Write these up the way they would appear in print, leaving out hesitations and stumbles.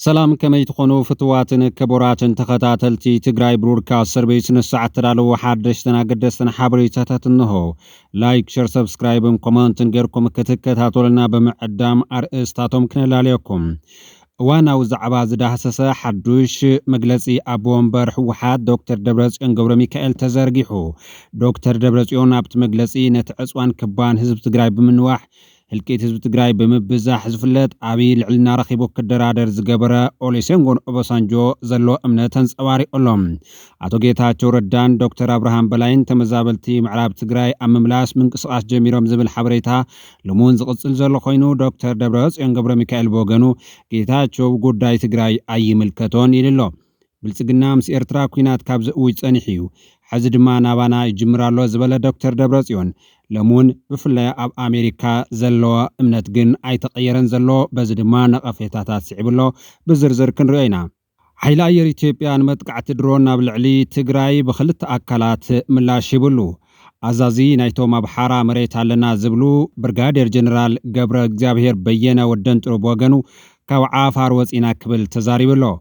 سلام كما يتخونوا فتواتن كبوراتن تخطاتلتي تقراي برودكاست سربيس نساعة تلالو حادشتنا قدستنا حابري تاتنهو لايك شير سبسكرايب كومنتن غيركم كتكتاتولنا بمعدام ارئستاتهم كنلا عليكم وانا وزعبا زدا حساسة حدوش مجلسي أبو ومبر حوحات دكتور دبرزيون قبر ميكائيل تزارجيحو دكتور دبرزيون ابت مجلسي نتعصوان كبان حزب تقراي بمنواح هلكيت حزب تقراي بمبزا حزفلت عبي العلنا رخيبو كدرادر زقبرا أوليسينغون أبسانجو زلو أمنتنس أواري أولوم عطو جيتاتو ردان دكتور أبراهام بلاين تمزابلتي معراب تقراي أمملاس من قصاص جميروم زبل حبريتها لمون زقصل زلو خوينو دكتور دبرزيون قبر ميكائيل بوغنو جيتاتو قداي تقراي أي ملكتون يللو بلسقنا مس إرترا كوينات كابز ويتسانيحيو حزد ما نابانا يجمرالو زبل دكتور دبرزيون لمون بفلا أب أمريكا زلو امنت جن أي تغييرن زلو بزد ما نقفيتاتات سعبلو بزرزر كن رأينا حيلا يري إثيوبيا متقعت درون بالعلي تقراي بخلت أكلات ملاشي بلو أزازي نايتو مبحارا مريت لنا زبلو برغادير جنرال قبر اكزابير بينا ودن تروبوغنو كاو عافار وزينا كبل تزاري بلو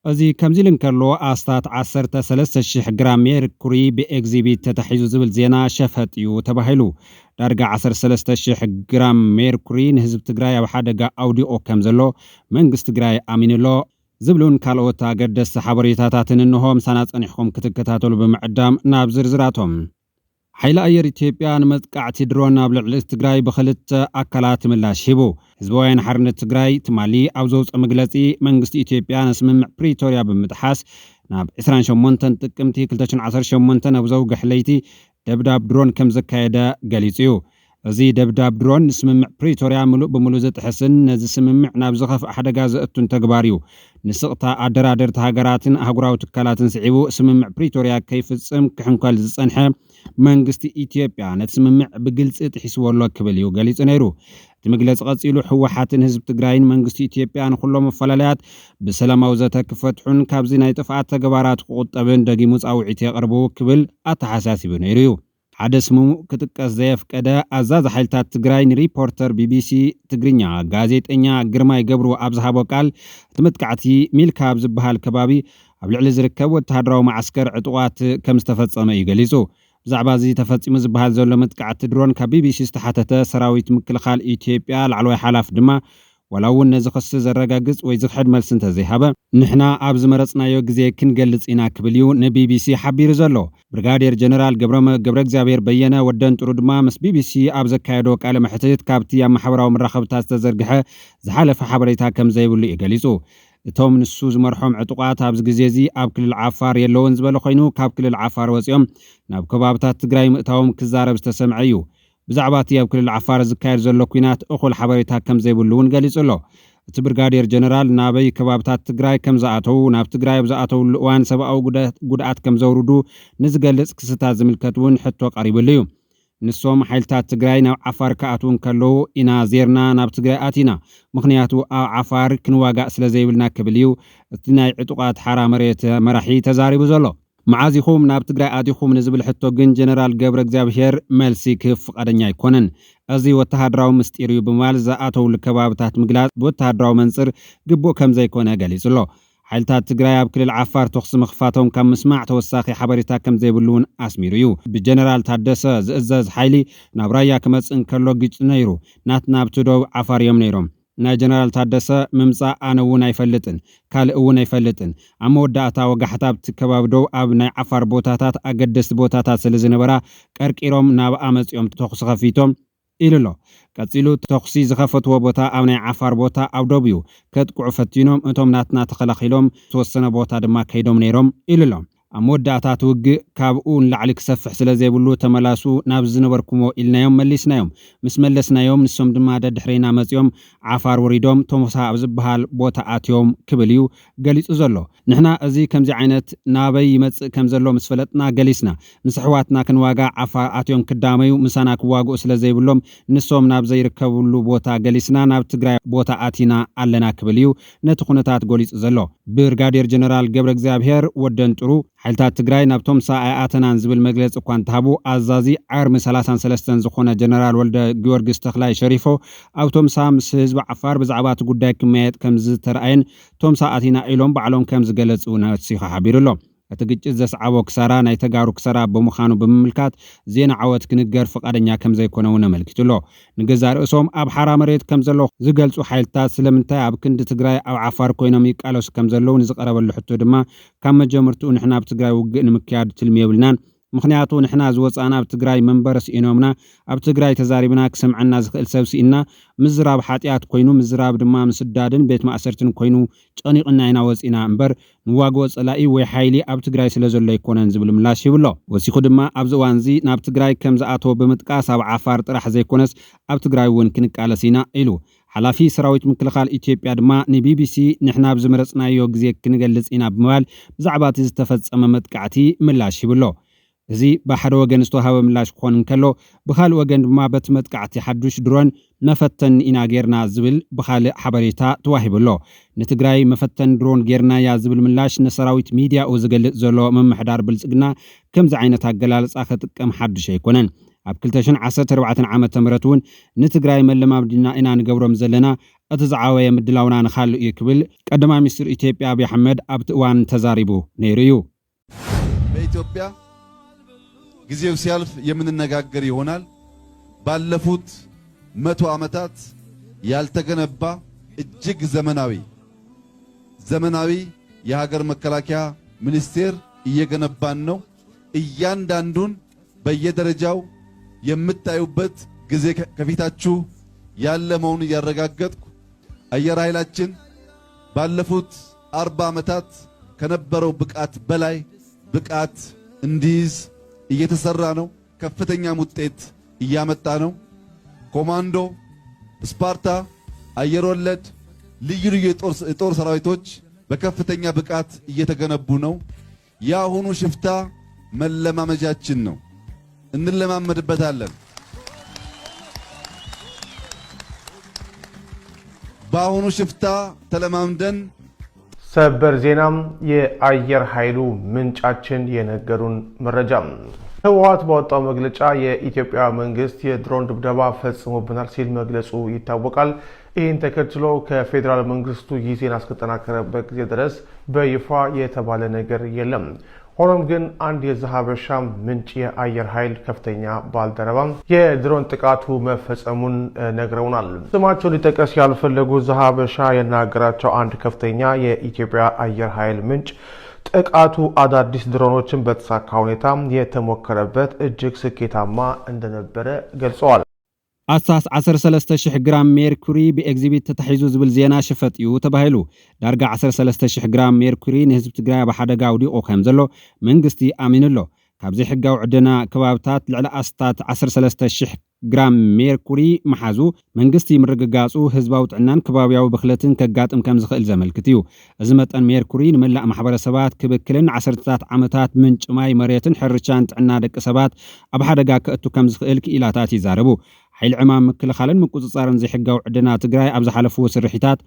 أزي كمزيلن كرلو آستات عصرت 3,000 جرام ميركوري بإكزيبيت تتحيزو زبل زينا شفت يو تباهلو دارقا 3,000 جرام ميركوري نهزب تقراي وحادقا أودي أو كمزلو منقس تقراي آمينلو زبلون كالوتا قدس حبريتاتاتن انهم سانات انحكم كتكتاتولو بمعدام ناب زرزراتهم حيلا أير إثيوبيا متقعتي درون نابلع تقراي بخلت أكلات ملاش هبو حزبوين حرنة تقراي تمالي أوزوز مجلسي منقست إثيوبيا نسمم بريتوريا بمتحاس ناب 28 تقمتي 13 أوزو قحليتي دبداب درون كم زكايدا قليتيو أزي دبداب درون نسمم بريتوريا ملو بملوزة حسن نزي سمم ناب زخف أحد غازتون تقباريو نسقطا أدرادر تهاجراتن أهجراو تكالاتن سعيبو سمم بريتوريا كيف تسم كحنقال زصنحه منقست إثيوبيا نتسمم بقلص تحسو الله كبليو قاليص نيرو تمجلص قصيلو حوحاتن حزب تقراين منقست إثيوبيا نخلو مفلالات بسلاماو زتا كفتحون كابزي ناي طفعات تقبارات قطبن دقيموص أوعيت يقربو كبل أتحساسي بنيريو حدث مو كتقاس زيف كدا أزاز حيلتات تقراين ريبورتر BBC تقرينيا غازيت انيا قرماي قبرو أبزهابو قال تمتكعتي ميلكا بزبها الكبابي أبلع لزركب وتهدراو معسكر عطوات كم استفتصم يقليزو زعبازي تفتصم زبها الزولو متكعت درون BBC استحاتة سراويت مكلخال إثيوبيا العلوي حلاف دما ولو نزخص زرقاقز ويزخحد ملسنت زيهابا نحنا أبز مرصنا يوغزي كنقلص إنا كبليو BBC حبير زلو برغادير جنرال قبرك زابير بينا ودن تردما مس BBC أبز كايدو كالما حتيت كابتي أما حبراو من رخبتاز تزرقها زحالف حبريتها كم زيبولي إقاليسو توم نسوز مرحوم عطقات أبز قزيزي أب كل العفار يلون زبالو خينو كاب كل العفار وزيوم ناب كبابتات تقراي مقتاوم كزارب استسمعيو بزعباتي أب كل العفار زكاير زلو كوينات أخو حبريتها كم زيبولون قاليسو برغادير جنرال نابي كبابتات تقراي كم زاتو ناب تقراي بزاتو لوان سباو قدات كم زوردو نزقلص كستات زملكتون حتو قريب ليو نسوم حيلتات تقراي ناب عفار كاتون كلو إنا زيرنا ناب تقراي آتينا مخنياتو عفار كنواقع سلازيبلنا كبليو تناي عطقات حارا مريت مرحي تزاري بزولو معازيخوم ناب تقراي آتيخوم نزبل حتو جن جنرال قبرك زابشير ملسي كيف قدنيا يكونن أزي وتهدراو مستيريو بمال زاعتو لكبابتات مقلات بوتهدراو منصر قبو كم زي كونه قليسلو حيلتات تقراي بكل العفار تخص مخفاتهم كم مسمع توساخي حبريتا كم زي بلون أسميريو بالجنرال تادسة زئزاز حيلي نابرايا كمس انكالو جيج نيرو نات نابتدو عفار يوم نيروم نا جنرال تادسة ممسا آنا ونا يفلتن كال ونا يفلتن عمو داتا وقحتاب تكبابدو أب ناي عفار بوتاتات أقدس بوتاتات سلزنبرا كارك إيروم ناب آمس يوم تخص خفيتهم إلو كتسيلو تخصي زخفتو بوتا أو ناي عفار بوتا أو دوبيو كتقعو فتينوم انتم ناتنا تخلقيلوم توسنا بوتا دما كيدوم نيروم إلو أمود داتات وق كابقون لعلك سفح سلازي بلو تملاسو نابز نبركمو إلنا يوم مليسنا يوم مسملسنا يوم نسوم دمادة دحرينا مزيوم عفار وريدوم تومسا بزبهال بوتا آتيوم كبليو قليس أزلو نحنا أزي كمزي عينت نابي يمز كمزلو مسفلتنا قليسنا نسحواتنا كنواقع عفار آتيوم كداميو مسانا كواقو سلازي بلوم نسوم نابزي ركبولو بوتا قليسنا ناب تقراي بوتا آتينا علنا كبليو نتخونتات قليس أزلو برغادير جنرال قبرك زابهر ودن ترو ሓይልታት ትግራይ ናብ ቶምሳ ኣይኣተናን ዝብል መግለፂ እኳ እንተሃቡ ኣዛዚ ዓርሚ 33 ዝኾነ ጀነራል ወልደ ጊዮርጊስ ተኽላይ ሸሪፎ ኣብ ቶምሳ ምስ ህዝቢ ዓፋር ብዛዕባ እቲ ጉዳይ ክመያየጥ ከም ዝተረኣየን ቶምሳ ኣቲና ኢሎም ባዕሎም ከም ዝገለጹ ነሲኻ ሓቢሩሎ እቲ ግጭት ዘስዓቦ ክሳራ ናይ ተጋሩ ክሳራ ብምዃኑ ብምምልካት ዜና ዓወት ክንገር ፈቃደኛ ከም ዘይኮነውን ኣመልኪቱሎ ንገዛ ርእሶም ኣብ ሓራ መሬት ከም ዘሎ ዝገልጹ ሓይልታት ስለምንታይ ኣብ ክንዲ ትግራይ ኣብ ዓፋር ኮይኖም ይቃለሱ ከም ዘለዉ ንዝቀረበሉ ሕቶ ድማ ካብ መጀመርትኡ ንሕና ኣብ ትግራይ ውግእ ንምክያድ ትልሚ የብልናን ምክንያቱ ንሕና ዝወፃና ኣብ ትግራይ መንበር ሲኢኖምና ኣብ ትግራይ ተዛሪብና ክሰምዓና ዝኽእል ሰብ ሲኢና ምዝራብ ሓጢያት ኮይኑ ምዝራብ ድማ ምስዳድን ቤት ማእሰርትን ኮይኑ ጨኒቕና ኢና ወፂና እምበር ንዋግኦ ፀላኢ ወይ ሓይሊ ኣብ ትግራይ ስለ ዘሎ ይኮነን ዝብል ምላሽ ይብሎ ወሲኹ ድማ ኣብዚ እዋን እዚ ናብ ትግራይ ከም ዝኣተወ ብምጥቃስ ኣብ ዓፋር ጥራሕ ዘይኮነስ ኣብ ትግራይ እውን ክንቃለስ ኢና ኢሉ ሓላፊ ሰራዊት ምክልኻል ኢትዮጵያ ድማ ንቢቢሲ ንሕና ብዝመረፅናዮ ግዜ ክንገልጽ ኢና ብምባል ብዛዕባ እቲ ዝተፈጸመ መጥቃዕቲ ምላሽ ይብሎ እዚ ብሓደ ወገን ዝተዋሃበ ምላሽ ክኾን እንከሎ ብኻልእ ወገን ድማ በቲ መጥቃዕቲ ሓዱሽ ድሮን መፈተን ኢና ጌርና ዝብል ብኻልእ ሓበሬታ ተዋሂብሎ ንትግራይ መፈተን ድሮን ጌርናያ ዝብል ምላሽ ንሰራዊት ሚድያኡ ዝገልጽ ዘሎ መምሕዳር ብልጽግና ከምዚ ዓይነት ኣገላልጻ ክጥቀም ሓዱሽ ኣይኮነን ኣብ 2014 ዓመተ ምህረት እውን ንትግራይ መለማምድና ኢና ንገብሮም ዘለና እቲ ዝዓወየ ምድላውና ንኻልእ እዩ ክብል ቀዳማይ ሚኒስትር ኢትዮጵያ አብይ አሕመድ ኣብቲ እዋን ተዛሪቡ ነይሩ እዩ በኢትዮጵያ ጊዜው ሲያልፍ የምንነጋገር ይሆናል ባለፉት 100 ዓመታት ያልተገነባ እጅግ ዘመናዊ የሀገር መከላከያ ሚኒስቴር እየገነባን ነው እያንዳንዱን በየደረጃው የምታዩበት ጊዜ ከፊታችሁ ያለ መሆኑን ያረጋገጥኩ አየር ኃይላችን ባለፉት 40 ዓመታት ከነበረው ብቃት በላይ ብቃት እንዲይዝ እየተሰራ ነው ከፍተኛ ውጤት እያመጣ ነው ኮማንዶ ስፓርታ አየር ወለድ ልዩ የጦር ሰራዊቶች በከፍተኛ ብቃት እየተገነቡ ነው ያሁኑ ሽፍታ መለማመጃችን ነው እንለማመድበታለን በአሁኑ ሽፍታ ተለማምደን ሰበር ዜናም የአየር ኃይሉ ምንጫችን የነገሩን መረጃ ህወሓት ባወጣው መግለጫ የኢትዮጵያ መንግስት የድሮን ድብደባ ፈጽሞብናል ሲል መግለጹ ይታወቃል ይህን ተከትሎ ከፌደራል መንግስቱ ጊዜን አስከተናከረበት ጊዜ ድረስ በይፋ የተባለ ነገር የለም ሆኖም ግን አንድ የዛሃበሻ ምንጭ የአየር ኃይል ከፍተኛ ባልደረባ የድሮን ጥቃቱ መፈጸሙን ነግረውናል ስማቸው ሊጠቀስ ያልፈለጉ ዛሃበሻ የናገራቸው አንድ ከፍተኛ የኢትዮጵያ አየር ኃይል ምንጭ ጥቃቱ አዳዲስ ድሮኖችን በተሳካ ሁኔታ የተሞከረበት እጅግ ስኬታማ እንደነበረ ገልጸዋል ኣሳስ 13000 ግራም ሜርኩሪ ብኤግዚቢት ተታሒዙ ዝብል ዜና ሽፈጥዩ ተባሂሉ ዳርጋ 13000 ግራም ሜርኩሪ ንህዝቢ ትግራይ ብሓደጋ ውዲቑ ከም ዘሎ መንግስቲ ኣሚኑሎ ካብዚ ሕጋዊ ዕድና ከባብታት ልዕሊ ኣስታት 13000 ግራም ሜርኩሪ መሓዙ መንግስቲ ምርግጋጹ ህዝባዊ ጥዕናን ከባቢያዊ ብኽለትን ከጋጥም ከም ዝኽእል ዘመልክት እዩ እዚ መጠን ሜርኩሪ ንመላእ ማሕበረሰባት ክብክልን ዓሰርታት ዓመታት ምንጭ ማይ መሬትን ሕርሻን ጥዕና ደቂ ሰባት ኣብ ሓደጋ ከእቱ ከም ዝኽእል ክኢላታት ይዛረቡ حيل عمام مكلخالن مقصصارن زي حقاو عدنا تግራይ ኣብ ዝሓለፉ ስርሒታት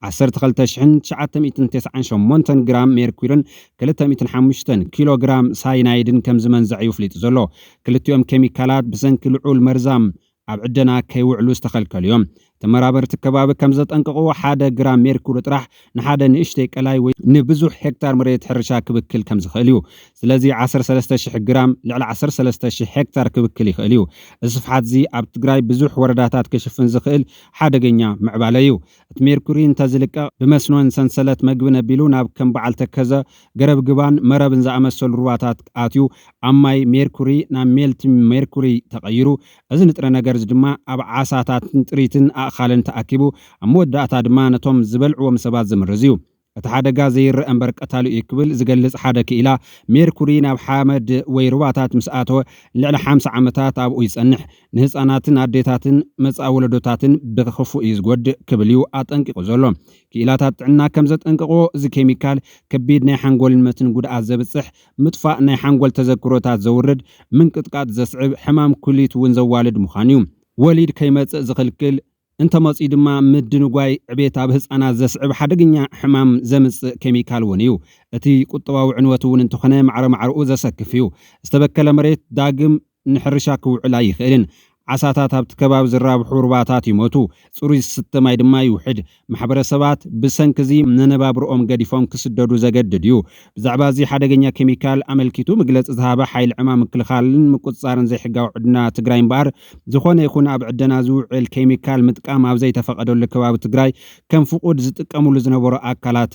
12998 ግራም ሜርኩሪን 205 ኪሎ ግራም ሳይናይድን ከም ዝመንዝዕ ይፍለጥ ዘሎ ክልቲኦም ኬሚካላት ብሰንኪ ልዑል መርዛም ኣብ ዕደና ከይውዕሉ ዝተኸልከሉ እዮም ተመራበርቲ ከባቢ ከም ዘጠንቅቑ 1 ግራም ሜርኩሪ ጥራሕ ንሓደ ንእሽተይ ቀላይ ወይ ንብዙሕ ሄክታር መሬት ሕርሻ ክብክል ከም ዝኽእል እዩ ስለዚ 13000 ግራም ልዕሊ 13000 ሄክታር ክብክል ይኽእል እዩ እዚ ስፍሓት እዚ ኣብ ትግራይ ብዙሕ ወረዳታት ክሽፍን ዝኽእል ሓደገኛ ምዕባለ እዩ እቲ ሜርኩሪ እንተዝልቀቕ ብመስኖን ሰንሰለት መግቢ ነቢሉ ናብ ከም በዓል ተከዘ ገረብ ግባን መረብን ዝኣመሰሉ ሩባታት ኣትዩ ኣብ ማይ ሜርኩሪ ናብ ሜልቲ ሜርኩሪ ተቐይሩ እዚ ንጥረ ነገር ድማ ኣብ ዓሳታትን ጥሪትን ኣኻልን ተኣኪቡ ኣብ መወዳእታ ድማ ነቶም ዝበልዕዎም ሰባት ዝምርዝዩ እቲ ሓደጋ ዘይርአ እምበር ቀታሊ እዩ ክብል ዝገልጽ ሓደ ክኢላ ሜርኩሪ ናብ ሓመድ ወይ ሩባታት ምስኣተወ ልዕሊ 50 ዓመታት ኣብኡ ይጸንሕ ንህፃናትን ኣዴታትን መጻወለዶታትን ብኽፉእ እዩ ዝጎድእ ክብል እዩ ኣጠንቂቑ ዘሎ ክኢላታት ጥዕና ከም ዘጠንቅቆ እዚ ኬሚካል ከቢድ ናይ ሓንጎልን መትን ጉድኣት ዘብጽሕ ምጥፋእ ናይ ሓንጎል ተዘክሮታት ዘውርድ ምንቅጥቃጥ ዘስዕብ ሕማም ኩሊት እውን ዘዋልድ ምዃኑ እዩ ወሊድ ከይመጽእ ዝኽልክል انت مصي دما مدنغواي عبيتا بهصانات زسعب حدغኛ حمام زمص كيميكال ونيو اتي قطواو عنوتون انتخنه معرو زسكفيو استبكل مريت داغم نحرشا كوعلا يخيلن عساتات هبت كباب زراب حورباتات يموتو صوري ستماي دما يوحد محبرسبات بسنكزي مننبابرኦም ገዲፎም ክስደዱ ዘገድድዩ ብዛዕባ እዚ ሓደገኛ ኬሚካል አመልኪቱ መግለጽ ዝሃበ ኃይል ዕማም ክልኻልን ምቁጽጻርን ዘይሕጋው ዕድና ትግራይ እምበር ዝኾነ ይኹን ኣብ ዕድና ዝውዕል ኬሚካል ምጥቃም ኣብ ዘይተፈቀደሉ ከባቢ ትግራይ ከም ፍቁድ ዝጥቀሙሉ ዝነበሩ አካላት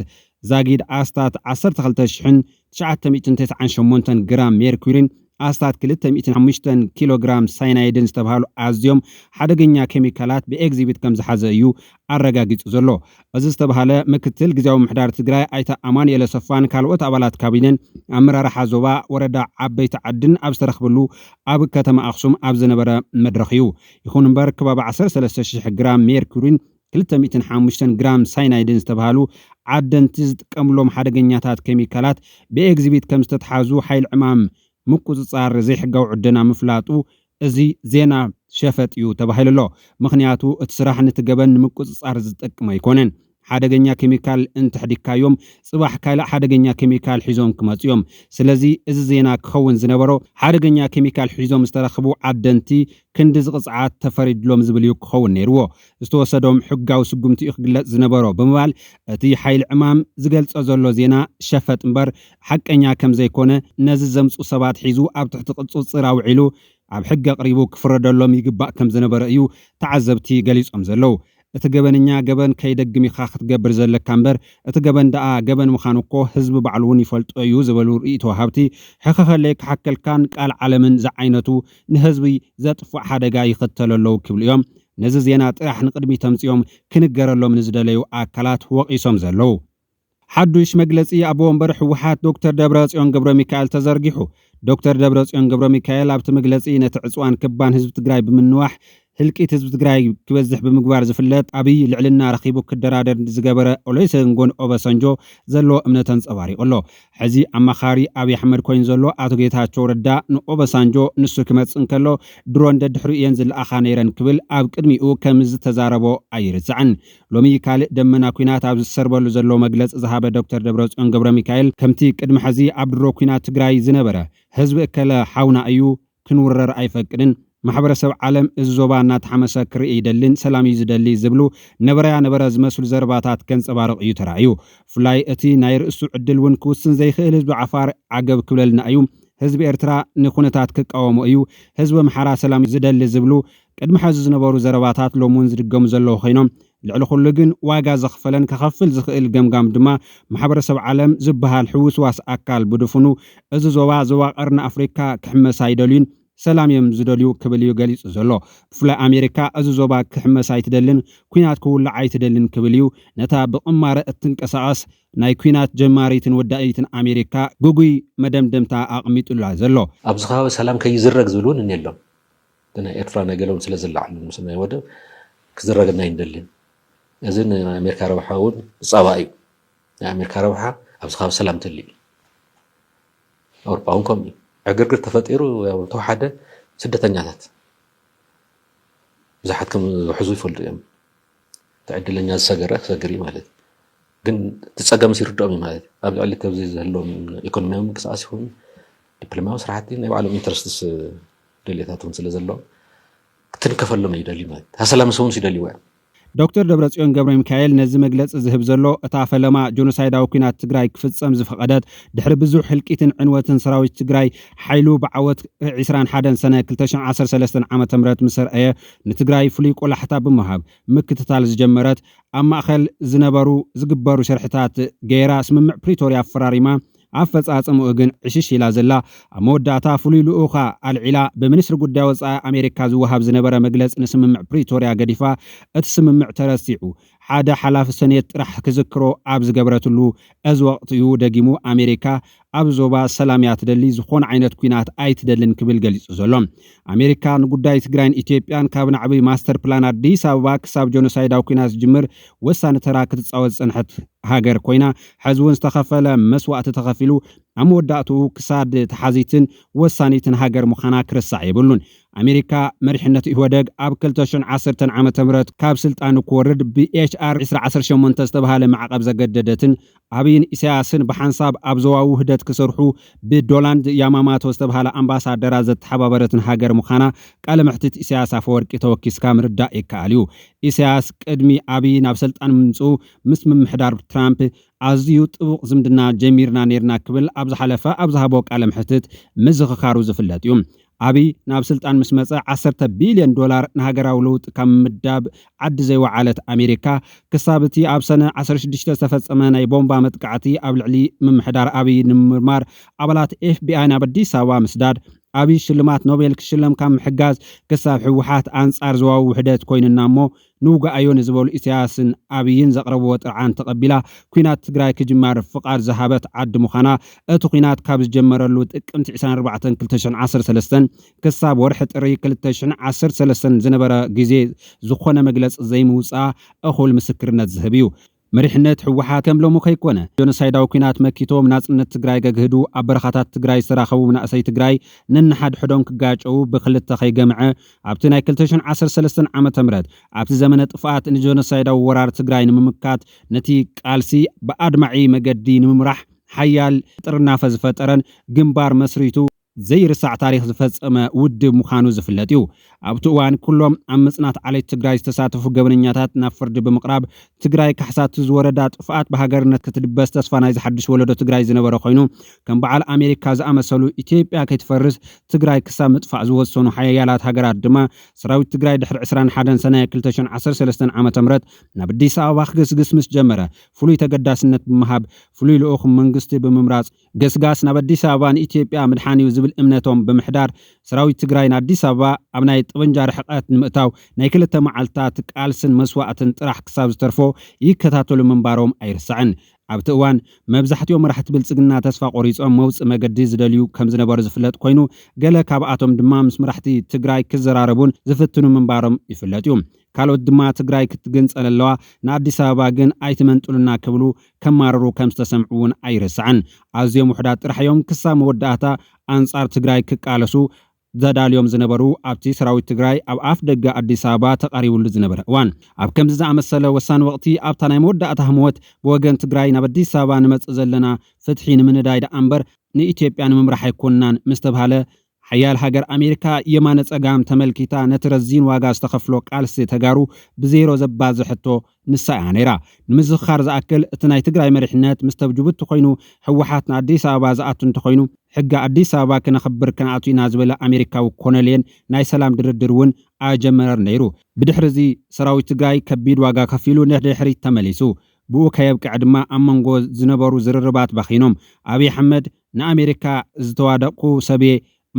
ዛጊድ አስታት 12998 ግራም ሜርኩሪን አስታት 205 ኪሎግራም ሳይናይድን ዝተባሃሉ አዝዮም ሓደገኛ ኬሚካላት በኤግዚቢት ከም ዝሓዘ እዩ አረጋግጹ ዘሎ እዚ ዝተባሃለ ምክትል ግዚያዊ ምሕዳር ትግራይ አይታ አማኑኤል ሰፋን ካልኦት አባላት ካቢነን አመራርሓ ዞባ ወረዳ ዓበይቲ ዓድን ኣብ ዝተረኽብሉ ኣብ ከተማ አክሱም ኣብ ዝነበረ መድረኽ እዩ ይኹን እምበር ከባቢ 13000 ግራም ሜርኩሪን 205 ግራም ሳይናይድን ዝተባሃሉ ዓደንቲ ዝጥቀምሎም ሓደገኛታት ኬሚካላት በኤግዚቢት ከም ዝተተሓዙ ኃይል ዕማም ምቁጽጻር ዘይሕጋው ዕድና ምፍላጡ እዚ ዜና ሸፈጥ እዩ ተባሂሉሎ ምኽንያቱ እቲ ስራሕ ንትገበን ምቁጽጻር ዝጠቅም ኣይኮነን ሓደገኛ ኬሚካል እንትሕዲካዮም ጽባሕ ካልእ ሓደገኛ ኬሚካል ሒዞም ክመጽዮም ስለዚ እዚ ዜና ክኸውን ዝነበሮ ሓደገኛ ኬሚካል ሒዞም ዝተረኽቡ ዓደንቲ ክንዲ ዝቕጽዓት ተፈሪድሎም ዝብል እዩ ክኸውን ነይርዎ ዝተወሰዶም ሕጋዊ ስጉምቲ ክግለጽ ዝነበሮ ብምባል እቲ ኃይል ዕማም ዝገልጾ ዘሎ ዜና ሸፈጥ እምበር ሓቀኛ ከም ዘይኮነ ነዚ ዘምጹ ሰባት ሒዙ ኣብ ትሕቲ ቅጽጽር አውዒሉ ኣብ ሕጊ ኣቕሪቡ ክፍረደሎም ይግባእ ከም ዝነበረ እዩ ተዓዘብቲ ገሊጾም ዘለው እቲ ገበንኛ ገበን ከይደግም ኢኻ ክትገብር ዘለካ እምበር እቲ ገበን ደኣ ገበን ምዃኑ እኮ ህዝቢ ባዕሉ እውን ይፈልጦ እዩ ዝበሉ ርእይቶ ሃብቲ ሕኸኸለይ ክሓከልካን ቃል ዓለምን ዝዓይነቱ ንህዝቢ ዘጥፍዕ ሓደጋ ይኽተለለው ክብል እዮም ነዚ ዜና ጥራሕ ንቅድሚ ተምጽኦም ክንገረሎም ንዝደለዩ አካላት ወቂሶም ዘለው ሓዱሽ መግለጺ አቦ ወንበር ሕወሓት ዶክተር ደብረጽዮን ገብረ ሚካኤል ተዘርጊሑ ዶክተር ደብረጽዮን ገብረ ሚካኤል ኣብቲ መግለጺ ነቲ ዕጽዋን ክባን ህዝቢ ትግራይ ብምንዋሕ ህልቂት ህዝቢ ትግራይ ክበዝሕ ብምግባር ዝፍለጥ አብይ ልዕልና ረኺቡ ክደራደር ዝገበረ ኦሉሴጉን ኦባሳንጆ ዘሎ እምነት አንጸባሪቆሎ ሕዚ አማኻሪ አብይ አሕመድ ኮይን ዘሎ አቶ ጌታቸው ረዳ ንኦባሳንጆ ንሱ ክመጽን ከሎ ድሮን ደድሕሪየን ዝለኣኻ ነይረን ክብል ኣብ ቅድሚኡ ከም ዝተዛረቦ ኣይርጽዕን ሎሚ ካልእ ደመና ኩናት ኣብ ዝሰርበሉ ዘሎ መግለጽ ዝሃበ ዶክተር ደብረጽዮን ገብረ ሚካኤል ከምቲ ቅድሚ ሕዚ ኣብ ድሮ ኩናት ትግራይ ዝነበረ ህዝቢ እከለ ሓውና እዩ ክንውረር ኣይፈቅድን ማሕበረሰብ ዓለም እዚ ዞባ እናተሓመሰ ክርኢ ይደልን ሰላም እዩ ዝደሊ ዝብሉ ነበረ ዝመስሉ ዘርባታት ከንጸባርቕ እዩ ተራእዩ ፍላይ እቲ ናይ ርእሱ ዕድል እውን ክውስን ዘይኽእል ህዝቢ ዓፋር ዓገብ ክብለልና እዩ ህዝቢ ኤርትራ ንኹነታት ክቃወሙ እዩ ህዝቢ ምሓራ ሰላም ዝደሊ ዝብሉ ቅድሚ ሕዚ ዝነበሩ ዘረባታት ሎሙን ዝድገሙ ዘለዉ ኮይኖም ልዕሊ ኩሉ ግን ዋጋ ዘኽፈለን ከኸፍል ዝኽእል ገምጋም ድማ ማሕበረሰብ ዓለም ዝበሃል ሕውስዋስ አካል ብድፍኑ እዚ ዞባ ቀርኒ አፍሪካ ክሕመስ ኣይደልዩን ሰላም እዮም ዝደልዩ ክብል እዩ ገሊጹ ዘሎ ብፍላይ አሜሪካ እዚ ዞባ ክሕመስ ኣይትደልን ኩናት ክውላዕ ኣይትደልን ክብል እዩ ነታ ብቕማረ እትንቀሳቐስ ናይ ኩናት ጀማሪትን ወዳኢትን አሜሪካ ጉጉይ መደምደምታ ኣቕሚጡላ ዘሎ ኣብዚ ከባቢ ሰላም ከይዝረግ ዝብሉን እኔሎም ናይ ኤርትራ ነገሎም ስለ ዝለዓሉ ምስናይ ወደብ ክዝረግና ይንደልን እዚ ንኣሜሪካ ረብሓ እውን ጸባ እዩ ናይ ኣሜሪካ ረብሓ ኣብዚ ከባቢ ሰላም ትሊ ኣውሮፓ እውን ከምኡ ዕግርግር ተፈጢሩ ያው ተዋሓደ ስደተኛታት ብዙሓት ከም ዝሕዙ ይፈልጡ እዮም ተዕድለኛ ዝሰገረ ክሰግሪ ማለት ግን ትጸገም ሲርዶም ማለት ኣብ ልዕሊ ተብዚ ዘለዎም ኢኮኖሚያዊ ምንቅስቃስ ይኹን ዲፕሎማዊ ስራሕቲ ናይ ባዕሎም ኢንተረስትስ ደልየታቶም ስለ ዘለዎም ክትንከፈሎም ይደሊ ማለት ሰላም ሰውን ሲደልዩ ዶክተር ደብረጽዮን ገብረ ሚካኤል ነዚ መግለጽ ዝህብ ዘሎ እታ ፈለማ ጆኖሳይዳዊ ኩናት ትግራይ ክፍጸም ዝፈቐደት ድሕሪ ብዙሕ ህልቂትን ዕንወትን ሰራዊት ትግራይ ሓይሉ ብዓወት 21 ሰነ 2013 ዓመተ ምህረት ምስርአየ ንትግራይ ፍሉይ ቆላሕታ ብምሃብ ምክትታል ዝጀመረት ኣብ ማእኸል ዝግበሩ ሸርሕታት ገይራ ስምምዕ ፕሪቶሪያ ኣፈራሪማ አፈጻጸሙ ግን ዕሽሽ ኢላ ዘላ መወዳእታ ፍሉይ ልኡኻ አልዒላ በሚኒስትሪ ጉዳይ ወፃኢ አሜሪካ ዝወሃብ ዝነበረ መግለጽ ንስምምዕ ፕሪቶሪያ ገዲፋ እቲ ስምምዕ ተረሲዑ ሓደ ሓላፊ ሰኔት ጥራሕ ክዝክሮ ኣብ ዝገበረትሉ እዚ ወቅት እዩ ደጊሙ አሜሪካ ኣብ ዞባ ሰላም እያ ትደሊ ዝኾነ ዓይነት ኩናት ኣይትደልን ክብል ገሊጹ ዘሎ ኣሜሪካ ንጉዳይ ትግራይን ኢትዮጵያን ካብ ናዕቢ ማስተር ፕላን ኣዲስ ኣበባ ክሳብ ጆኖሳይዳዊ ኩናት ዝጅምር ወሳኒ ተራ ክትጻወት ጽንሐት ሃገር ኮይና ሕዚ እውን ዝተኸፈለ መስዋዕቲ ተኸፊሉ ኣብ መወዳእትኡ ክሳድ ተሓዚትን ወሳኒትን ሃገር ምዃና ክርሳዕ የብሉን ኣሜሪካ መሪሕነት ኢህወደግ ኣብ 2010 ዓመተ ምህረት ካብ ስልጣኑ ክወርድ ብኤችአር 218 ዝተባሃለ ማዕቀብ ዘገደደትን ኣብይን ኢሳያስን ብሓንሳብ ኣብ ዞባዊ ውህደት ክሰርሑ ብዶላንድ ያማማቶ ዝተባሃለ ኣምባሳደራት ዘተሓባበረትን ሃገር ምዃና ቃለ መሕትት ኢሳያስ ኣፈወርቂ ተወኪስካ ምርዳእ ይከኣል እዩ ኢሳያስ ቅድሚ ኣብይ ናብ ስልጣን ምምጽኡ ምስ ምምሕዳር ትራምፕ ኣዝዩ ጥቡቕ ዝምድና ጀሚርና ነርና ክብል ኣብ ዝሓለፈ ኣብ ዝሃቦ ቃለ መሕትት ምዝኽኻሩ ዝፍለጥ እዩ ኣብይ ናብ ስልጣን ምስ መጸ 10 ቢልዮን ዶላር ንሃገራዊ ለውጢ ካብ ምድብ ዓዲ ዘይወዓለት ኣሜሪካ ክሳብቲ ኣብ ሰነ 16 ዝተፈጸመ ናይ ቦምባ መጥቃዕቲ ኣብ ልዕሊ ምምሕዳር ኣብይ ንምርማር ኣባላት FBI ናብ ኣዲስ ኣበባ ምስዳድ ኣብይ ሽልማት ኖቤል ክሽለም ካብ ምሕጋዝ ክሳብ ሕወሓት ኣንጻር ዞባዊ ውህደት ኮይንና እሞ ንውግኣዮን ዝበሉ ኢሳያስን ኣብይን ዘቕረብዎ ጥርዓን ተቐቢላ ኩናት ትግራይ ክጅማር ፍቃድ ዝሃበት ዓዲ ምዃና እቲ ኩናት ካብ ዝጀመረሉ ጥቅምቲ 24 2013 ክሳብ ወርሒ ጥሪ 2013 ዝነበረ ግዜ ዝኾነ መግለጽ ዘይምውጻእ እኹል ምስክርነት ዝህብ እዩ መሪሕነት ሕወሓት ከም ሎሙ ከይኮነ ጆኖሳይዳዊ ኩናት መኪቶም ናጽነት ትግራይ ገግህዱ ኣብ በረኻታት ትግራይ ዝተራኸቡ መናእሰይ ትግራይ ነንሓድ ሕዶም ክጋጨው ብክልተ ከይገምዐ ኣብቲ ናይ 2013 ዓመተ ምህረት ኣብቲ ዘመነ ጥፋት ንጆኖሳይዳዊ ወራር ትግራይ ንምምካት ነቲ ቃልሲ ብኣድማዒ መገዲ ንምምራሕ ሓያል ጥርናፈ ዝፈጠረን ግንባር መስሪቱ ዘይርሳዕ ታሪክ ዝፈጸመ ውድብ ምዃኑ ዝፍለጥ እዩ ኣብቲ እዋን ኩሎም ኣብ ምጽናት ዓሌት ትግራይ ዝተሳተፉ ገበነኛታት ናብ ፍርዲ ብምቕራብ ትግራይ ካሕሳት ዝወረዳ ጥፍኣት ብሃገርነት ክትድበስ ተስፋ ናይ ዝሓድሽ ወለዶ ትግራይ ዝነበረ ኮይኑ ከም በዓል ኣሜሪካ ዝኣመሰሉ ኢትዮጵያ ከይትፈርስ ትግራይ ክሳብ ምጥፋእ ዝወሰኑ ሓያላት ሃገራት ድማ ሰራዊት ትግራይ ድሕሪ 21 ሰነ 2013 ዓመተ ምህረት ናብ ኣዲስ ኣበባ ክግስግስ ምስ ጀመረ ፍሉይ ተገዳስነት ብምሃብ ፍሉይ ልኡኽ መንግስቲ ብምምራጽ ገስጋስ ናብ ኣዲስ ኣበባ ንኢትዮጵያ ምድሓኒው ዝብል እምነቶም ብምሕዳር ሰራዊት ትግራይ ንኣዲስ ኣበባ ኣብ ናይ ጠበንጃ ርሕቀት ንምእታው ናይ ክልተ መዓልታት ቃልስን መስዋዕትን ጥራሕ ክሳብ ዝተርፎ ይከታተሉ ምንባሮም ኣይርሳዕን ኣብቲ እዋን መብዛሕትኦም መራሕቲ ብልጽግና ተስፋ ቆሪጾም መውፅእ መገዲ ዝደልዩ ከም ዝነበሩ ዝፍለጥ ኮይኑ ገለ ካብኣቶም ድማ ምስ መራሕቲ ትግራይ ክዘራረቡን ዝፍትኑ ምንባሮም ይፍለጥ እዩ ካልኦት ድማ ትግራይ ክትገንጸል ኣለዋ ንኣዲስ ኣበባ ግን ኣይትመንጥሉና ክብሉ ከማረሩ ከም ዝተሰምዑውን ኣይርስዓን ኣዝዮም ውሕዳት ጥራሕዮም ክሳብ መወዳእታ ኣንጻር ትግራይ ክቃለሱ ዘዳልዮም ዝነበሩ ኣብቲ ሰራዊት ትግራይ ኣብ ኣፍ ደገ ኣዲስ ኣበባ ተቃሪቡሉ ዝነበረ እዋን ኣብ ከምዚ ዝኣመሰለ ወሳኒ ወቅቲ ኣብታ ናይ መወዳእታ ህሞት ብወገን ትግራይ ናብ ኣዲስ ኣበባ ንመጽእ ዘለና ፍትሒ ንምንዳይ ዳ እምበር ንኢትዮጵያ ንምምራሕ ኣይኮንናን ምስተባሃለ ሓያል ሃገር ኣሜሪካ የማነ ጸጋም ተመልኪታ ነቲ ረዚን ዋጋ ዝተኸፍሎ ቃልሲ ተጋሩ ብዜሮ ዘባዝሕቶ ንሳያ ነይራ ንምዝኻር ዝኣክል እቲ ናይ ትግራይ መሪሕነት ምስተብጅብቲ ኮይኑ ሕወሓት ንኣዲስ ኣበባ ዝኣቱ እንተኮይኑ ሕጋ ኣዲስ ኣበባ ክነኽብር ከነኣቱ ኢና ዝበለ ኣሜሪካዊ ኮነልየን ናይ ሰላም ድርድር እውን ኣጀመረር ነይሩ ብድሕሪ እዚ ሰራዊት ትግራይ ከቢድ ዋጋ ከፊሉ ንድሕሪት ተመሊሱ ብኡ ከየብቅዕ ድማ ኣብ መንጎ ዝነበሩ ዝርርባት ባኺኖም ኣብይ ኣሕመድ ንኣሜሪካ ዝተዋደቁ ሰብየ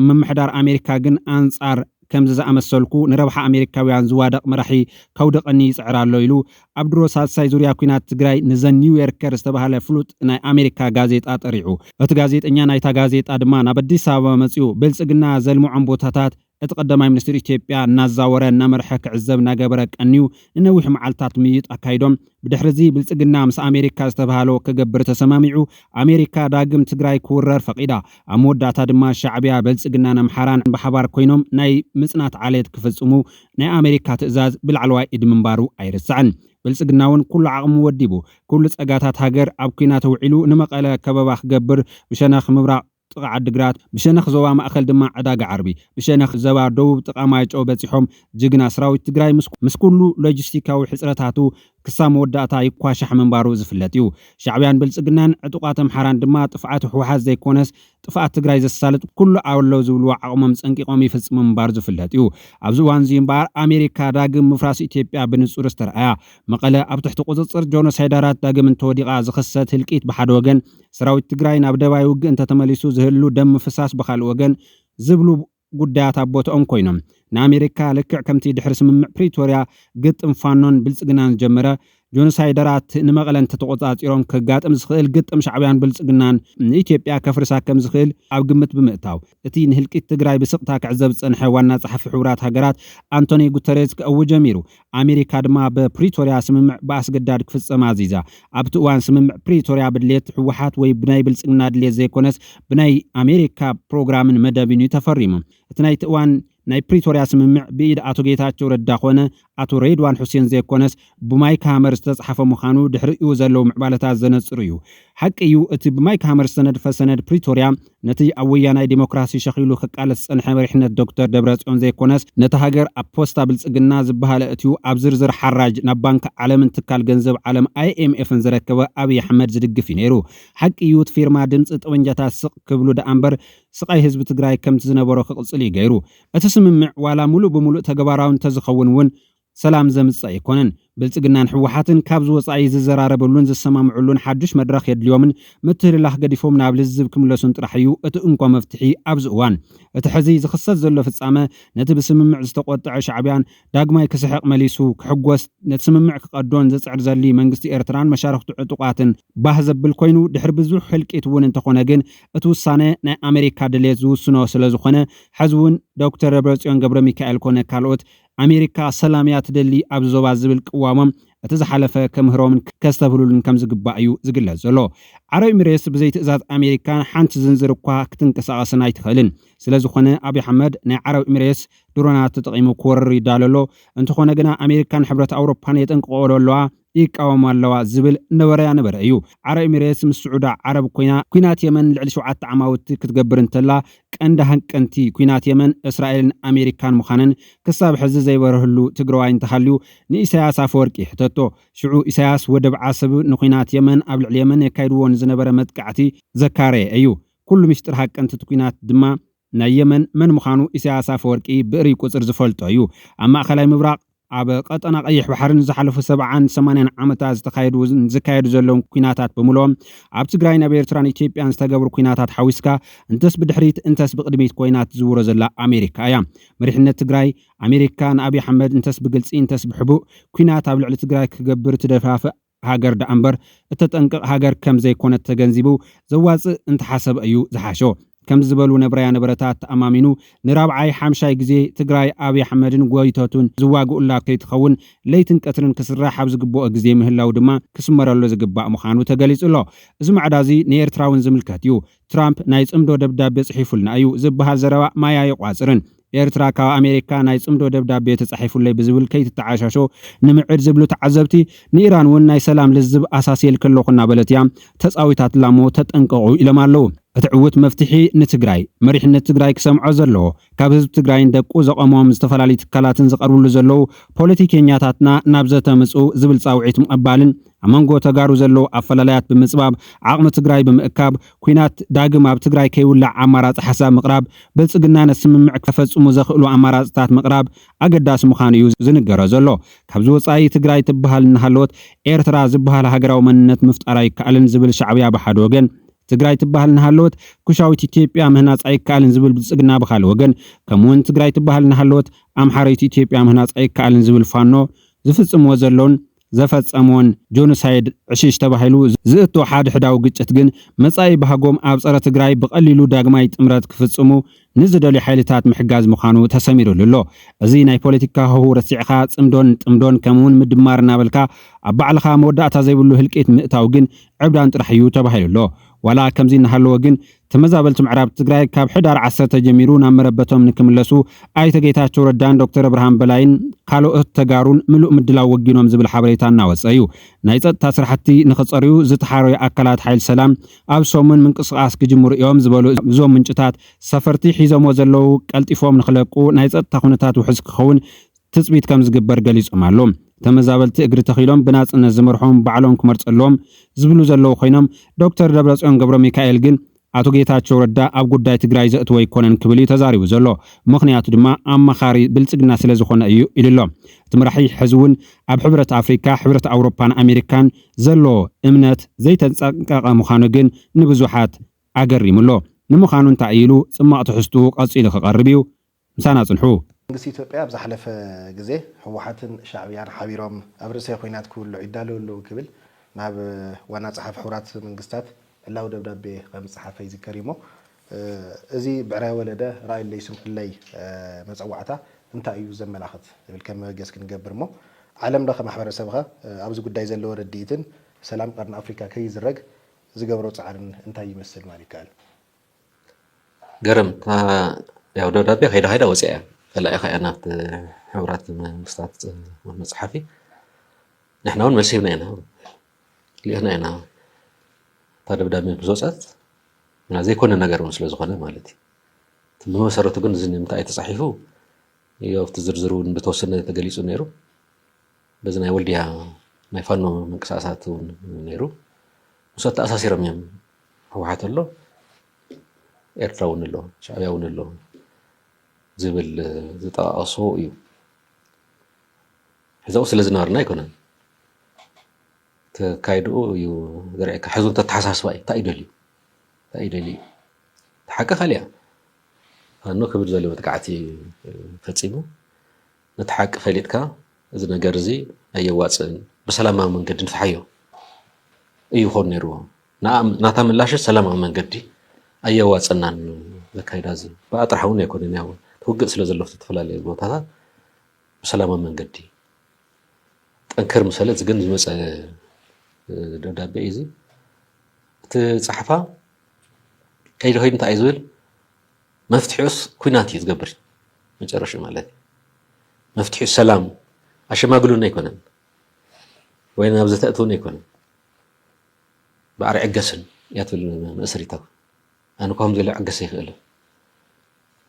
ምምሕዳር ኣሜሪካ ግን ኣንጻር ከምዚ ዝኣመሰልኩ ንረብሓ ኣሜሪካውያን ዝዋደቕ መራሒ ከውደቐኒ ይጽዕር ኣሎ ኢሉ ኣብ ድሮ ሳልሳይ ዙርያ ኩናት ትግራይ ንዘን ኒውዮርከር ዝተባሃለ ፍሉጥ ናይ ኣሜሪካ ጋዜጣ ጠሪዑ እቲ ጋዜጠኛ ናይታ ጋዜጣ ድማ ናብ ኣዲስ ኣበባ መጺኡ ብልጽግና ዘልምዖም ቦታታት እቲ ቀዳማይ ሚኒስትር ኢትዮጵያ እናዛወረ እናመርሐ ክዕዘብ እናገበረ ቀኒዩ ንነዊሕ መዓልታት ምይጥ ኣካይዶም ብድሕሪዚ ብልጽግና ምስ ኣሜሪካ ዝተባሃሎ ክገብር ተሰማሚዑ ኣሜሪካ ዳግም ትግራይ ክውረር ፈቂዳ ኣብ መወዳእታ ድማ ሻዕብያ ብልጽግናን ኣምሓራን ብሓባር ኮይኖም ናይ ምጽናት ዓሌት ክፍጽሙ ናይ ኣሜሪካ ትእዛዝ ብላዕለዋይ ኢድ ምንባሩ ኣይርስዕን ብልጽግናውን ኩሉ ዓቕሙ ወዲቡ ኩሉ ጸጋታት ሃገር ኣብ ኩናት ውዒሉ ንመቐለ ከበባ ክገብር ብሸነኽ ምብራቕ ጥቃ ዓዲግራት ብሸነኽ ዞባ ማእከል ድማ ዕዳጋ ዓርቢ ብሸነኽ ዞባ ደቡብ ጥቃ ማይጨው በፂሖም ጅግና ሰራዊት ትግራይ ምስ ኩሉ ሎጂስቲካዊ ሕጽረታቱ ክሳብ መወዳእታ ይኳሻሕ ምንባሩ ዝፍለጥ እዩ ሻዕብያን ብልጽግናን ዕጡቃት ኣምሓራን ድማ ጥፍዓት ሕወሓት ዘይኮነስ ጥፍዓት ትግራይ ዘሳልጥ ኩሉ ኣውለው ዝብልዎ ዓቕሞም ፀንቂቆም ይፍጽሙ ምንባሩ ዝፍለጥ እዩ ኣብዚ እዋን እዚ እምበር ኣሜሪካ ዳግም ምፍራስ ኢትዮጵያ ብንጹር ዝተረኣያ መቐለ ኣብ ትሕቲ ቁፅፅር ጆኖሳይደራት ዳግም እንተወዲቓ ዝኽሰት ህልቂት ብሓደ ወገን ሰራዊት ትግራይ ናብ ደባይ ውግእ እንተተመሊሱ ዝህሉ ደም ፍሳስ ብኻልእ ወገን ዝብሉ ጉዳያት ኣቦቶኦም ኮይኖም ንኣሜሪካ ልክዕ ከምቲ ድሕሪ ስምምዕ ፕሪቶርያ ግጥም ፋኖን ብልጽግናን ጀመረ ጆኖሳይደራት ንመቐለን ተቆጻጽሮም ከጋጥም ዝኽእል ግጥም ሻዕብያን ብልጽግናን ኢትዮጵያ ከፍርሳ ከም ዝኽእል ኣብ ግምት ብምእታው እቲ ንህልቂት ትግራይ ብስቕታ ክዕዘብ ዝጸንሐ ዋና ጸሓፊ ሕቡራት ሃገራት አንቶኒ ጉተሬስ ክእውጅ ጀሚሩ ኣሜሪካ ድማ በፕሪቶሪያ ስምምዕ በኣስገዳድ ክፍጸም አዚዛ ኣብቲ እዋን ስምምዕ ፕሪቶሪያ ብድሌት ሕወሓት ወይ ብናይ ብልጽግና ድሌት ዘይኮነስ ብናይ ኣሜሪካ ፕሮግራምን መደብን ተፈሪሙ እቲ ናይቲ እዋን ናይ ፕሪቶሪያ ስምምዕ ብኢድ አቶ ጌታቸው ረዳ ኾነ አቶ ሬድዋን ሁሴን ዘይኮነስ ብማይክ ሃመር ዝተጻሕፈ ምዃኑ ድሕሪኡ ዘለው ምዕባለታት ዘነጽሩ እዩ ሓቂ እዩ እቲ ብማይክ ሃመር ዝተነድፈ ሰነድ ፕሪቶሪያ ነቲ ኣብ ወያናይ ዲሞክራሲ ሸኺሉ ክቃለስ ዝጸንሐ መሪሕነት ዶክተር ደብረጽዮን ዘይኮነስ ነቲ ሃገር ኣብ ፖስታ ብልጽግና ዝበሃለ እትዩ ኣብ ዝርዝር ሓራጅ ናብ ባንኪ ዓለምን ትካል ገንዘብ ዓለም IMFን ዝረከበ ኣብይ ኣሕመድ ዝድግፍ እዩ ነይሩ ሓቂ እዩ እቲ ፊርማ ድምፂ ጠበንጃታት ስቕ ክብሉ ደኣምበር ስቃይ ህዝቢ ትግራይ ከምቲ ዝነበሮ ክቕጽል እዩ ገይሩ እቲ ስምምዕ ዋላ ሙሉእ ብሙሉእ ተግባራዊ እንተዝኸውን እውን ሰላም ዘምጽእ ኣይኮነን ብልጽግናን ሕወሓትን ካብ ዝወጻኢ ዝዘራረበሉን ዝሰማምዑሉን ሓድሽ መድረኽ የድልዮምን ምትህልላኽ ገዲፎም ናብ ልዝብ ክምለሱን ጥራሕ እዩ እቲ እንኳ መፍትሒ ኣብዚ እዋን እቲ ሕዚ ዝኽሰት ዘሎ ፍጻመ ነቲ ብስምምዕ ዝተቆጥዐ ሻዕብያን ዳግማይ ክስሕቕ መሊሱ ክሕጎስ ነቲ ስምምዕ ክቐዶን ዘጽዕር ዘሊ መንግስቲ ኤርትራን መሻርክቲ ዕጡቃትን ባህ ዘብል ኮይኑ ድሕሪ ብዙሕ ሕልቂት እውን እንተኾነ ግን እቲ ውሳነ ናይ ኣሜሪካ ድሌት ዝውስኖ ስለ ዝኾነ ሕዚ እውን ዶክተር ደብረጽዮን ገብረ ሚካኤል ኮነ ካልኦት ኣሜሪካ ሰላም እያ ትደሊ ኣብ ዞባ ዝብል ቅዋሞም እቲ ዝሓለፈ ከምህሮምን ከስተብሉልን ከም ዝግባእ እዩ ዝግለጽ ዘሎ ዓረብ ኤሚሬትስ ብዘይ ትእዛዝ ኣሜሪካ ሓንቲ ዝንዝር እኳ ክትንቀሳቐስን ኣይትኽእልን ስለ ዝኾነ ኣብይ ኣሕመድ ናይ ዓረብ ኤሚሬትስ ድሮናት ተጠቒሙ ክወርር ይዳለሎ እንተኾነ ግና ኣሜሪካን ሕብረት ኣውሮፓን የጠንቅቖ ኣለዋ ይቃወሙ ኣለዋ ዝብል ነበረያ ነበረ እዩ ዓረብ ኤሚሬትስ ምስ ስዑዳ ዓረብ ኮይና ኩናት የመን ልዕሊ 7 ዓማውቲ ክትገብር እንተላ ቀንዲ ሃንቀንቲ ኩናት የመን እስራኤልን ኣሜሪካን ምዃነን ክሳብ ሕዚ ዘይበረህሉ ትግራዋይ እንተሃልዩ ንኢሳያስ ኣፈወርቂ ሕተቶ ሽዑ ኢሳያስ ወደብ ዓሰብ ንኩናት የመን ኣብ ልዕሊ የመን የካይድዎን ዝነበረ መጥቃዕቲ ዘካረየ እዩ ኩሉ ምስጢር ሃንቀንቲ ኩናት ድማ ናይ የመን መን ምዃኑ ኢሳያስ ኣፈወርቂ ብእሪ ቁጽር ዝፈልጦ እዩ ኣብ ማእኸላይ ምብራቕ ኣብ ቀጠና ቀይሕ ባሕርን ዝሓለፉ 70-80 ዓመታት ዝካየዱ ዘለውን ኩናታት ብምሎም ኣብ ትግራይ ናብ ኤርትራን ኢትዮጵያን ዝተገብሩ ኩናታት ሓዊስካ እንተስ ብድሕሪት እንተስ ብቅድሚት ኮይናት ዝውሮ ዘላ ኣሜሪካ እያ መሪሕነት ትግራይ ኣሜሪካ ንኣብይ ኣሕመድ እንተስ ብግልጺ እንተስ ብሕቡእ ኩናት ኣብ ልዕሊ ትግራይ ክገብር ትደፋፍእ ሃገር ዳእምበር እተጠንቅቕ ሃገር ከም ዘይኮነት ተገንዚቡ ዘዋጽእ እንተሓሰብ እዩ ዝሓሾ ከም ዝበሉ ነብራያ ነበረታት ተኣማሚኑ ንራብዓይ ሓምሻይ ግዜ ትግራይ ኣብይ ኣሕመድን ጎይቶቱን ዝዋግኡላ ከይትኸውን ለይትን ቀትርን ክስራሕ ኣብ ዝግብኦ ግዜ ምህላው ድማ ክስመረሉ ዝግባእ ምዃኑ ተገሊጹ ኣሎ እዚ ማዕዳዚ ንኤርትራውን ዝምልከት እዩ ትራምፕ ናይ ጽምዶ ደብዳቤ ጽሒፉልና እዩ ዝበሃል ዘረባ ማያ ይቋጽርን ኤርትራ ካብ ኣሜሪካ ናይ ጽምዶ ደብዳቤ ተጻሒፉለይ ብዝብል ከይትተዓሻሾ ንምዕድ ዝብሉ ተዓዘብቲ ንኢራን እውን ናይ ሰላም ልዝብ ኣሳሲል ከለኹና በለትያ ተጻዊታት ላሞ ተጠንቀቑ ኢሎም ኣለዉ እቲ ዕውት መፍትሒ ንትግራይ መሪሕነት ትግራይ ክሰምዖ ዘለዎ ካብ ህዝቢ ትግራይን ደቁ ዘቐሞም ዝተፈላለዩ ትካላትን ዝቐርብሉ ዘለዉ ፖለቲከኛታትና ናብ ዘተምፁ ዝብል ጻውዒት ምቕባልን ኣብ መንጎ ተጋሩ ዘለዉ ኣፈላላያት ብምጽባብ ዓቕሚ ትግራይ ብምእካብ ኩናት ዳግም ኣብ ትግራይ ከይውላዕ ኣማራጺ ሓሳብ ምቕራብ ብልጽግና ነስምምዕ ክፈጽሙ ዘኽእሉ ኣማራጺታት ምቕራብ ኣገዳሲ ምዃኑ እዩ ዝንገሮ ዘሎ ካብዚ ወጻኢ ትግራይ ትበሃል እናሃለወት ኤርትራ ዝበሃል ሃገራዊ መንነት ምፍጣር ኣይከኣልን ዝብል ሻዕብያ ብሓደ ወገን ትግራይ ትበሃል እናሃለወት ኩሻዊት ኢትዮጵያ ምህናጽ ኣይከኣልን ዝብል ብልጽግና ብኻልእ ወገን ከምኡውን ትግራይ ትበሃል እናሃለወት ኣምሓራዊት ኢትዮጵያ ምህናጽ ኣይከኣልን ዝብል ፋኖ ዝፍጽምዎ ዘሎን ዘፈጸሞን ጆኖሳይድ ዕሽሽ ተባሂሉ ዝእቶ ሓደ ሕዳዊ ግጭት ግን መጻኢ ባህጎም ኣብ ጸረ ትግራይ ብቐሊሉ ዳግማይ ጥምረት ክፍጽሙ ንዝደልዩ ሓይልታት ምሕጋዝ ምዃኑ ተሰሚሩሉ ኣሎ እዚ ናይ ፖለቲካ ህሁ ረሲዕኻ ጽምዶን ጥምዶን ከምኡውን ምድማር እናበልካ ኣብ ባዕልኻ መወዳእታ ዘይብሉ ህልቂት ምእታው ግን ዕብዳን ጥራሕ እዩ ተባሂሉ ኣሎ ዋላ ከምዚ እናሃለወ ግን ተመዛበልቲ ምዕራብ ትግራይ ካብ ሕዳር 10 ጀሚሩ ናብ መረበቶም ንክምለሱ ኣይተ ጌታቸው ረዳን ዶክተር ብርሃን በላይን ካልኦት ተጋሩን ምሉእ ምድላው ወጊኖም ዝብል ሓበሬታ እናወፀ እዩ ናይ ጸጥታ ስራሕቲ ንኽጸርዩ ዝተሓረዩ ኣካላት ሓይል ሰላም ኣብ ሶምን ምንቅስቓስ ክጅምሩ እዮም ዝበሉ እዞም ምንጭታት ሰፈርቲ ሒዞሞ ዘለዉ ቀልጢፎም ንኽለቁ ናይ ጸጥታ ኩነታት ውሕስ ክኸውን ትጽቢት ከም ዝግበር ገሊጾም ኣሎ ተመዛበልቲ እግሪ ተኺሎም ብናጽነት ዝመርሖም ባዕሎም ክመርጸሎም ዝብሉ ዘለዉ ኮይኖም ዶክተር ደብረጽዮን ገብረ ሚካኤል ግን አቶ ጌታቸው ረዳ ኣብ ጉዳይ ትግራይ ዘእትወ ይኮነን ክብል ተዛሪቡ ዘሎ ምኽንያቱ ድማ ኣማኻሪ ብልጽግና ስለ ዝኾነ እዩ ኢልሎ ትምራሒ ሕዝውን ኣብ ሕብረት ኣፍሪካ ሕብረት ኣውሮፓን ኣሜሪካን ዘሎ እምነት ዘይተንጸቀቐ ምዃኑ ግን ንብዙሓት ኣገሪሙሎ ንምዃኑ እንታይ ኢሉ ጽማቕ ትሕዝቱ ቀጺሉ ክቐርብ እዩ ምሳና ጽንሑ መንግስቲ ኢትዮጵያ ብዝሓለፈ ግዜ ህወሓትን ሻዕብያን ሓቢሮም ኣብ ርእሰ ኩናት ክውልዑ ይዳለዉ ኣለዉ ክብል ናብ ዋና ጸሓፊ ሕቡራት መንግስታት ዕላዊ ደብዳቤ ከም ዝፀሓፈ ይዝከር እሞ እዚ ብዕራይ ወለደ ራእየለይ ስምሕለይ መፀዋዕታ እንታይ እዩ ዘመላኽት ዝብል ከም መበገስ ክንገብር እሞ ዓለም ለኸ ማሕበረሰብኸ ኣብዚ ጉዳይ ዘለዎ ረድኢትን ሰላም ቀርኒ ኣፍሪካ ከይዝረግ ዝገብሮ ፃዕርን እንታይ ይመስል ማለት ይከኣል? ገረም ያው ደብዳቤ ከይዳ ወፅያ فلا أخي أنا في حوارات مستعد صحفي نحن هون مسيبنا هنا اللي هنا هذا بدأ من بزوجات من زي كنا نجار مسلز خنا مالتي تبغى مسرة تقول زين متى تصحيفه يوف تزرزرون بتوصلنا تجلسوا نيرو بزنا ولديها ما يفنوا من كساسات نيرو وصلت أساسي رميم هو حتى له إرتراون له شعبيون له زبل زتا أصو يو إذا وصل لزنارنا يكونن تكايدو يو درعك حزون تتحسس باي تايدلي تحكى خليها أنو كبر زالي وتقعتي فتسيمو نتحك خليتك إذا نجرزي أي واتسن بسلامة من قد نفحيو أيو خون نيرو نعم لاش السلامة من قدي أي واتسنان لكايدازي بأطرحون يكون نياو توقع سلازلوف تتفلالي بوتاها بسلامة من قدي أنكر مسألة زقن مسألة دبدابة إيزي تصحفها كايلو هيد نتا عايزول مفتحوس كويناتي تقبر مجرش مالتي مفتحوس سلام عشان ما يقولون يكونن وين أبزة تأتون يكونن بقرع عقسن ياتو المأسريتاو أنا كهم زي عقس يخيل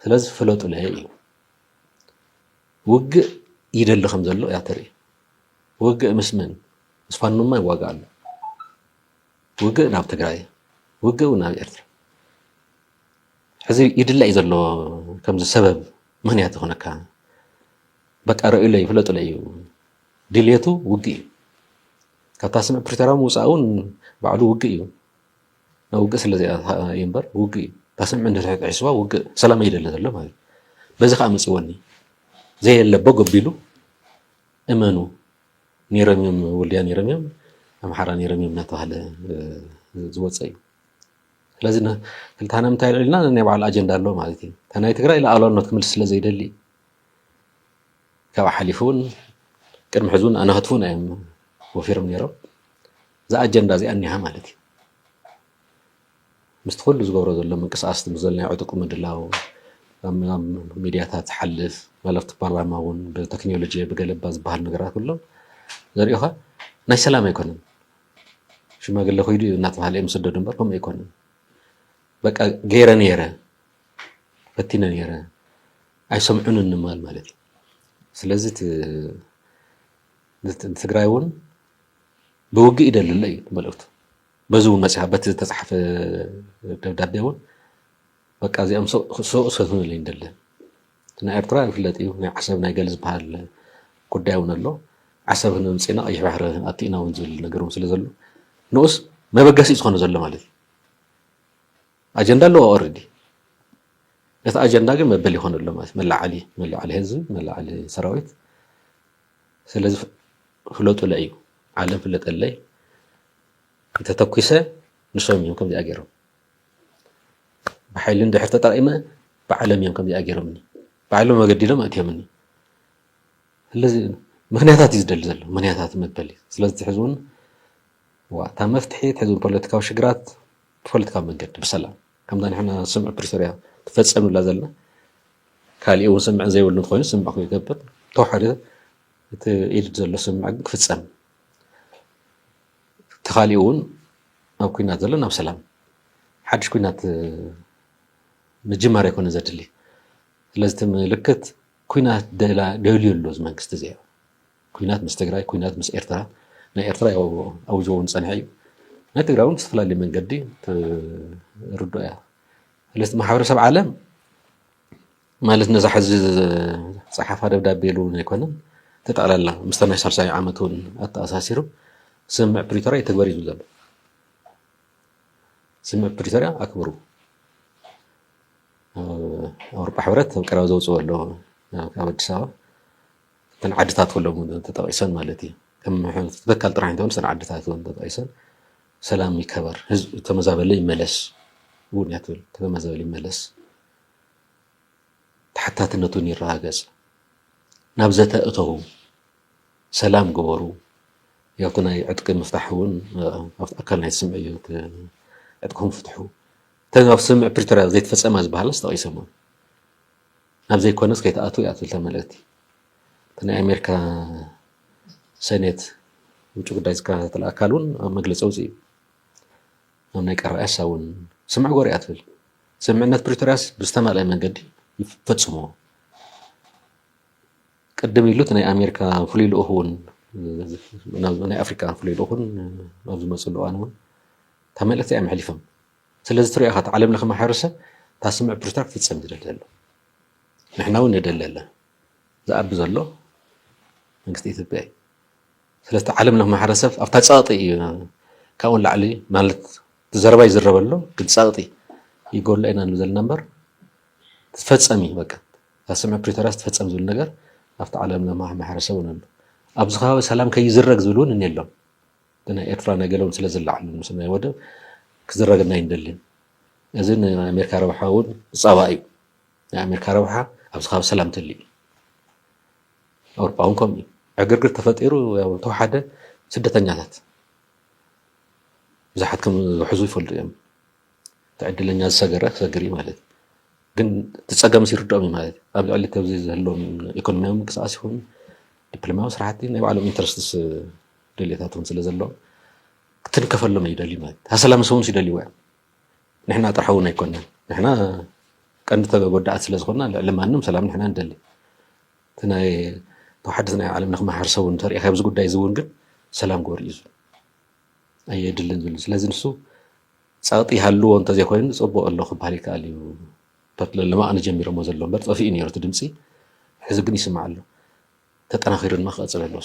ثلاث فلوت ولا هي وق يدل خمزلو يعتري وق مسمن اسفانو ما يواقع له وق ناب تقراي وق وناب يرتر حزي يدل يزلو كم السبب من يعطي هناك بقى رأي لي فلوت لي دليتو وقي كتاسم بريترام وساون بعده وقي وق سلزي ينبر وقي تاسم عنده عسوا وق سلام يدل له ما بزخ أمس وني زي اللي بقى بيلو إمانو نيرميم وليا نيرميم أم حرا نيرميم نتوهلا زوج سيء لازم التهنا متاعي لنا نبع الأجندة له مالتي تنا يتقرأ إلى أولو نتكمل سلزي دلي كوا حليفون كرم حزون أنا هتفون أيام وفير من يرو زي أجندة زي أني مالتي مستخل زغورة ذل من قصة أصل مزلنا يعطيكم من الله ميدياتات تحلف ملفت برلمانون بالتكنولوجيا بقلب باز بهالنقرات كلهم زريوها ناي سلام يكونن شو ما قال له خيدي نطلع عليه مسدد نبرهم يكونن بقى غير نيره فتينا نيره أي سمعون النمال مالتي سلازت تقرايون بوقي يدل لي ملفت بزو مسحبت تصحف دبدابيون بقى زي أم سو سوون اللي ندل أنا إرترا في اللاتيو حسبنا جالس بحال قدامنا له حسبنا نسينا أي بحر أتينا ونزل نجرم سلزلو نوس ما بقى شيء خانو زلوا مالتي أجندة له أوردي إذا أجندة جم بلي خانو له ملا علي هزم ملا علي سراويت سلز فلوت ولا أيو عالم فلت اللي أنت تكويسة نسوي يومكم دي أجرم بحيلين ده حتى ترى بعلم يومكم دي أجرمني بعلم ما قد لهم أتيمني الذي مهنياتات يزدل زل مهنياتات متبلي سلازم تحزون وتم فتحي تحزون بوليتيكا وشجرات بوليتيكا من قد بسلام كم دان إحنا سمع بريسوريا تفتسم ولا زلنا كالي أول سمع زي ولا نخوين سمع أخوي قبض توحد يد زل سمع فتسم تخاليون أو كينات زلنا بسلام حدش كينات مجمع يكون زادلي لازم لكت كينات دولي اللوز من كستزيع كينات مستقراي كينات مس إرترا نا إرترا أو جون صنعي نا تقراون تفلا اللي من قدي تردوا يا لازم محاور سبع عالم ما لازم نزح صحافة دبداب يلون يكونن تتعلى الله مستنى صار ساعة عامتون التأساسيرو سمع بريتوريا تقبري زوجل سمع بريتوريا أكبرو أوروبا حورات كراو زوج ولا ካብ ኣዲስ ኣበባ ተን ዓድታት ኩሎም ተጠቂሰን ማለት እዩ ከም ተካል ጥራሕ እንተውን ሰን ዓድታት እውን ተጠቂሰን ሰላም ይከበር ህዝብ ተመዛበለ ይመለስ እውን ያትብል ተመዛበለ ይመለስ ተሓታትነቱን ይረጋገጽ ናብ ዘተእተው ሰላም ገበሩ ያውቱ ናይ ዕጥቂ ምፍታሕ እውን ኣብቲ ኣካል ናይ ስምዒ እዩ ዕጥቅኩም ፍትሑ ተናብ ስምዒ ፕሪቶሪያ ዘይተፈጸመ ዝበሃል ተጠቂሰሞ ናብ ዘይኮነስ ከይተኣቱ ያትብል ተመልእቲ ናይ ኣሜሪካ ሰኔት ውጭ ጉዳይ ዝከታተል ኣካል እውን መግለፂ ውፅእ ኣብ ናይ ቀረባ ያሳውን ስምዕ ጎሪ ያትብል ስምዕነት ፕሪቶሪያስ ብዝተማልአ መንገዲ ይፈጽሞ ቅድም ኢሉት ናይ ኣሜሪካ ፍሉይ ልኡኽ እውን ናይ ኣፍሪካ ፍሉይ ልኡኽ እውን ኣብ ዝመፅሉ እዋን እውን ተመልእቲ እዮም ሓሊፎም ስለዚ ትሪኦ ኢኻ ዓለም ለኸ ማሕበረሰብ እታ ስምዕ ፕሪቶሪያ ክትፍጸም ዝደሊ ዘሎ ንሕና እውን ንደሊ ኣለና ዝኣቢ ዘሎ መንግስቲ ኢትዮጵያ እዩ ስለዚ ዓለም ለኸ ማሕበረሰብ ኣብታ ፀቕጢ እዩ ካብኡን ላዕሊ ማለት ተዘረባ ይዝረበሎ ግን ፀቕጢ ይጎሎ ኢና ንብል ዘለና እምበር ትፈጸሚ በቃ እታ ስምዕ ፕሪቶሪያ ትፈጸም ዝብል ነገር ኣብቲ ዓለም ለኸ ማሕበረሰብ እውን ኣሎ ኣብዚ ከባቢ ሰላም ከይዝረግ ዝብል እውን እኒአሎም ናይ ኤርትራ ናይ ገለውን ስለ ዝለዓሉ ምስ ናይ ወደብ ክዝረገና ይንደልን እዚ ንኣሜሪካ ረብሓ እውን ፀባ እዩ ናይ ኣሜሪካ ረብሓ ኣብዚ ከባቢ ሰላም ትል እዩ ኣውሮፓ እውን ከምኡ እዩ ዕግርግር ተፈጢሩ ተዋሓደ ስደተኛታት ብዙሓት ከም ዝሕዙ ይፈልጡ እዮም ተዕድለኛ ዝሰገረ ክሰግር እዩ ማለት ግን ትፀገም ሲርድኦም እዩ ማለት ኣብ ልዕሊ ተብዚ ዘለዎም ኢኮኖሚያዊ ምንቅስቃስ ይኹን ዲፕሎማዊ ስራሕቲ ናይ ባዕሎም ኢንተረስትስ ድሌታት እውን ስለ ዘለዎም ክትንከፈሎም ይደልዩ ማለት ሃሰላም ሰውን ሲደልዩ እዮም ንሕና ጥራሕ እውን ኣይኮነን ንሕና ቀንዲ ተጎዳእት ስለ ዝኾንና ልዕሊ ማንም ሰላም ንሕና ንደሊ እቲ ናይ ተዋሓድቲ ናይ ዓለም ለኸ ማሕበረሰብ እውን ተሪኢኻ ኣብዚ ጉዳይ እዚ እውን ግን ሰላም ግበሩ እዩ ዝብል ኣየድልን ዝብል ስለዚ ንሱ ፀቕጢ ይሃልዎ እንተዘይኮይኑ ፅቡቅ ኣሎ ክበሃል ይከኣል እዩ ለማቕኒ ጀሚሮሞ ዘሎ እምበር ጠፊኡ ነይሩ እቲ ድምፂ ሕዚ ግን ይስማዕ ኣሎ ተጠናኺሩ ድማ ክቐፅል ኣለዎ